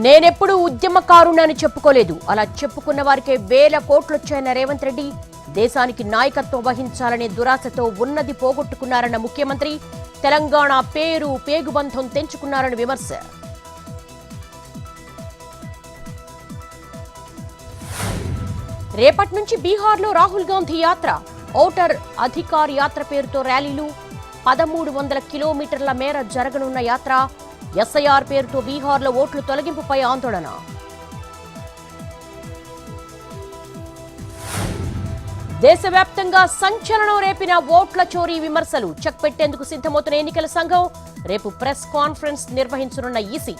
నేనెప్పుడు ఉద్యమకారుణ్ణని చెప్పుకోలేదు. అలా చెప్పుకున్న వారికే వేల కోట్లొచ్చాయన్న రేవంత్ రెడ్డి దేశానికి నాయకత్వం వహించాలనే దురాశతో ఉన్నది పోగొట్టుకున్నారన్న ముఖ్యమంత్రి తెలంగాణ పేరు పేగుబంధం తెంచుకున్నారని విమర్శ. రేపటి నుంచి బీహార్లో రాహుల్ గాంధీ యాత్ర, ఓటర్ అధికార్ యాత్ర పేరుతో ర్యాలీలు, 1300 కిలోమీటర్ల మేర జరగనున్న యాత్ర. ఎస్ఐఆర్ పేరుతో బీహార్లో ఓట్ల తొలగింపుపై ఆందోళన. దేశవ్యాప్తంగా సంచలనం రేపిన ఓట్ల చోరీ విమర్శలు. చెక్ పెట్టేందుకు సిద్ధమవుతున్న ఎన్నికల సంఘం రేపు ప్రెస్ కాన్ఫరెన్స్ నిర్వహించనున్న ఈసీ.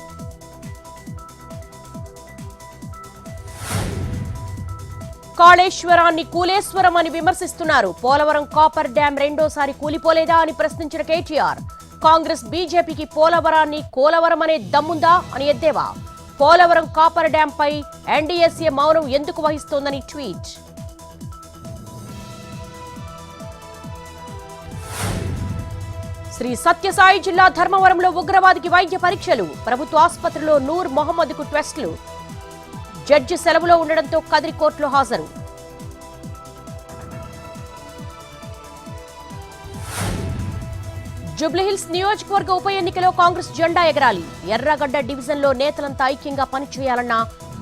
కాళేశ్వరాన్ని కూలేశ్వరం అని విమర్శిస్తున్నారు. పోలవరం కాపర్ డ్యాం రెండోసారి కూలిపోలేదా అని ప్రశ్నించిన కేటీఆర్. కాంగ్రెస్ బీజేపీకి పోలవరాన్ని కోలవరం అనే దమ్ముందా అని ఎద్దేవా. పోలవరం కాపర్ డ్యాం పై ఎన్డీఎస్ఏ మౌనం ఎందుకు వహిస్తోందని ట్వీట్. శ్రీ సత్యసాయి జిల్లా ధర్మవరంలో ఉగ్రవాదికి వైద్య పరీక్షలు. ప్రభుత్వ ఆసుపత్రిలో నూర్ మొహమ్మద్ కు టెస్టులు. జడ్జి సెలవులో ఉండడంతో కదిరి కోర్టులో హాజరు. జూబ్లీహిల్స్ నియోజకవర్గ ఉప ఎన్నికలో కాంగ్రెస్ జెండా ఎగరాలి. ఎర్రగడ్డ డివిజన్లో నేతలంతా ఐక్యంగా పనిచేయాలన్న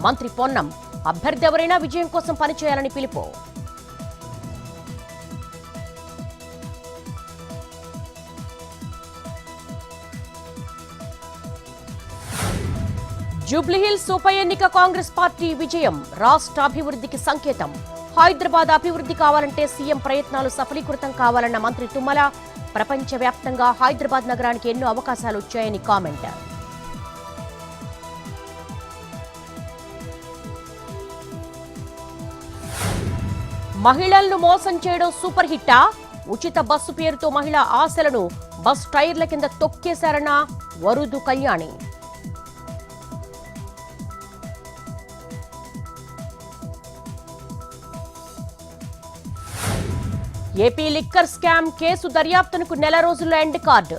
మంత్రి పొన్నం. అభ్యర్థి ఎవరైనా విజయం కోసం పనిచేయాలని పిలుపు. జూబ్లీహిల్స్ ఉప ఎన్నిక కాంగ్రెస్ పార్టీ విజయం. రాష్ట్ర అభివృద్ధికి సంకేతం. హైదరాబాద్ అభివృద్ధి కావాలంటే సీఎం ప్రయత్నాలు సఫలీకృతం కావాలన్న మంత్రి తుమ్మల. ప్రపంచవ్యాప్తంగా హైదరాబాద్ నగరానికి ఎన్నో అవకాశాలు వచ్చాయని కామెంట్. మహిళలను మోసం చేయడం సూపర్ హిట్టా? ఉచిత బస్సు పేరుతో మహిళా ఆశలను బస్ టైర్ల కింద తొక్కేశారన్న Varudu Kalyani. AP liquor scam case దర్యాప్తునకు నెల రోజుల్లో ఎండ్ కార్డు.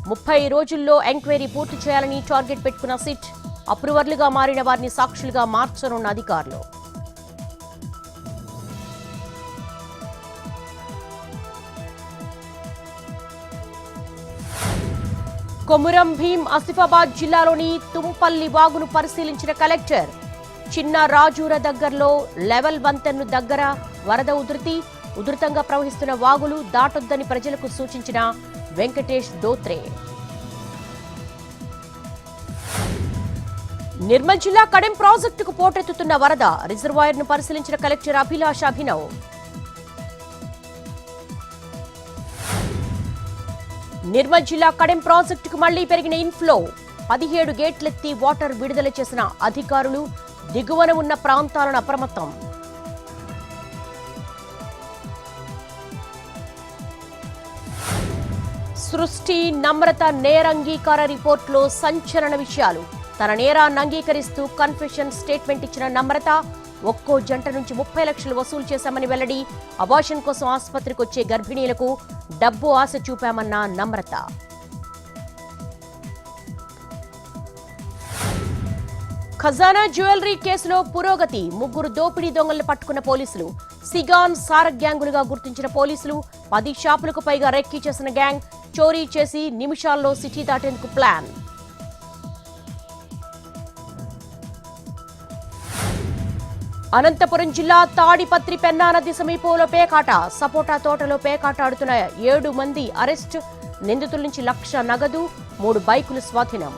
30 రోజుల్లో ఎంక్వైరీ పూర్తి చేయాలని టార్గెట్ పెట్టుకున్న సిట్. అప్రూవర్లుగా మారిన వారిని సాక్షులుగా మార్చనున్న అధికారులు. కొమురం భీం ఆసిఫాబాద్ జిల్లాలోని తుంపల్లి వాగును పరిశీలించిన కలెక్టర్. చిన్న రాజూర దగ్గరలో లెవెల్ వంతెన్ను దగ్గర వరద ఉధృతంగా ప్రవహిస్తున్న వాగులు దాటొద్దని ప్రజలకు సూచించిన వెంకటేష్ దోత్రే. నిర్మల్ జిల్లా కడెం ప్రాజెక్టుకు పోటెత్తుతున్న వరద. రిజర్వాయర్ ను పరిశీలించిన కలెక్టర్ అభిలాష్ అభినవ్. నిర్మల్ జిల్లా కడెం ప్రాజెక్టుకు మళ్లీ పెరిగిన ఇన్ఫ్లో. 17 గేట్లెత్తి వాటర్ విడుదల చేసిన అధికారులు. దిగువన ఉన్న ప్రాంతాలను అప్రమత్తం. సృష్టి నమ్రత నేరంగీకార రిపోర్టులో సంచలన విషయాలు. తన నేరాన్ని అంగీకరిస్తూ కన్ఫెషన్ స్టేట్మెంట్ ఇచ్చిన నమ్రత. ఒక్కో జంట నుంచి 30 లక్షలు వసూలు చేశామని వెల్లడి. అబార్షన్ కోసం ఆసుపత్రికి వచ్చే గర్భిణీలకు డబ్బు ఆశ చూపామన్న నమ్రత. ఖజానా జ్యువెలరీ కేసులో పురోగతి. 3 దోపిడీ దొంగలను పట్టుకున్న పోలీసులు. సిగాన్ సారక్ గ్యాంగులుగా గుర్తించిన పోలీసులు. 10 షాపులకు పైగా రెక్కీ చేసిన గ్యాంగ్. చోరీ చేసి నిమిషాల్లో సిటీ దాటేందుకు ప్లాన్. అనంతపురం జిల్లా తాడిపత్రి పెన్నా నది సమీపంలో పేకాట. సపోటా తోటలో పేకాట ఆడుతున్న 7 మంది అరెస్ట్. నిందితుల నుంచి 1 లక్ష నగదు, 3 బైకులు స్వాధీనం.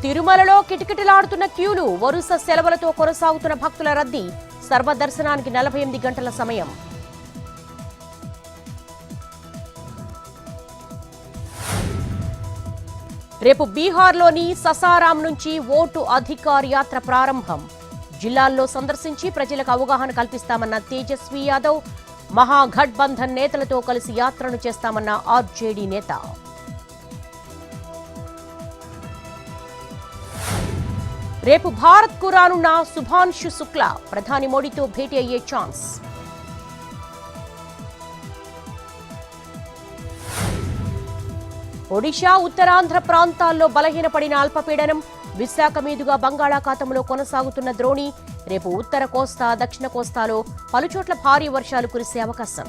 తిరుమలలో కిటకిటలాడుతున్న క్యూలు. వరుస సెలవులతో కొనసాగుతున్న భక్తుల రద్దీ. సర్వదర్శనానికి 48 గంటల సమయం. రేపు బీహార్లోని ససారాం నుంచి ఓటు అధికార్ యాత్ర ప్రారంభం. జిల్లాల్లో సందర్శించి ప్రజలకు అవగాహన కల్పిస్తామన్న తేజస్వి యాదవ్. మహాగఠబంధన్ నేతలతో కలిసి యాత్రను చేస్తామన్న ఆర్జేడీ నేత. రేపు భారత్ కు రానున్న శుభాంశు శుక్లా ప్రధాని మోడీతో భేటీ అయ్యే ఛాన్స్. ఒడిషా ఉత్తరాంధ్ర ప్రాంతాల్లో బలహీనపడిన అల్పపీడనం, విశాఖ మీదుగా బంగాళాఖాతంలో కొనసాగుతున్న ద్రోణి. రేపు ఉత్తర కోస్తా, దక్షిణ కోస్తాలో పలుచోట్ల భారీ వర్షాలు కురిసే అవకాశం.